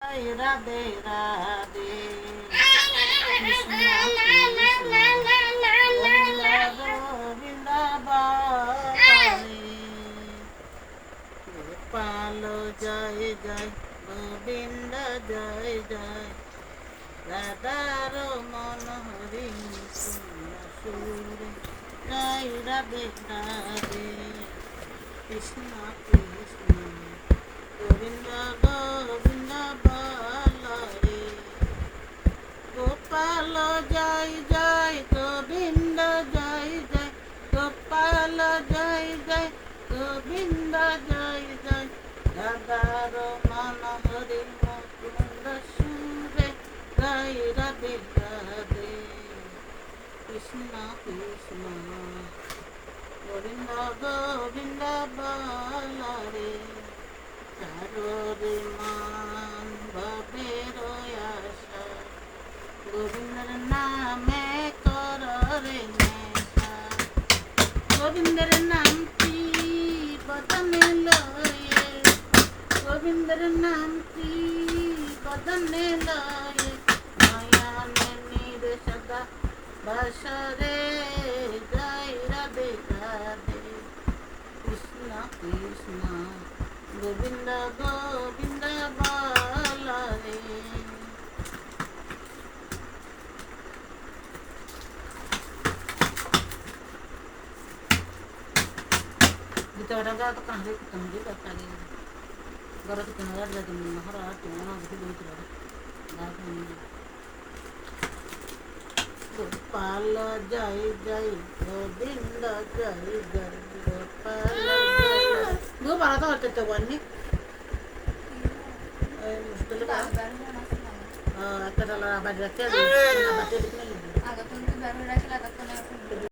রাধে রাধে কৃষ্ণ কৃষ্ণ বৃন্দাবনে গোপাল জয় জয় গোবিন্দ জয় জয় রাধার মন হরি সুরে জয় রাধে রাধে কৃষ্ণ কৃষ্ণ গোবিন্দ গোবিন্দ বলরে গোপাল জয় জয় গোবিন্দ জয় জয় গোপাল জয় জয় গোবিন্দ জয় জয় রাধার মন হরি মুকুন্দ সুরে জয় রাধে রাধে কৃষ্ণ কৃষ্ণ গোবিন্দ গোবিন্দ বলরে চারোরে মান ভবের আশা গোবিন্দর নামে কররে নেশা গোবিন্দর নামটি বদনে লয়ে গোবিন্দর নামটি বদনে লয়ে নয়নে নির সদা বসরে জয় Radhe Radhe Krishna Krishna Govinda Govinda বলরে gitaran ka to kan rik tam di ta ni gora to kan ra da ni hara to na di do tra na kan Gopal জয় জয় গোবিন্দ জয় জয় গোপাল গো বারা তো হতে তো বন্নি মুশকিল का একটা লা বাড়ি রাখতে না বাড়ি দিতে না আগে তুমি বের হয়ে রাখলা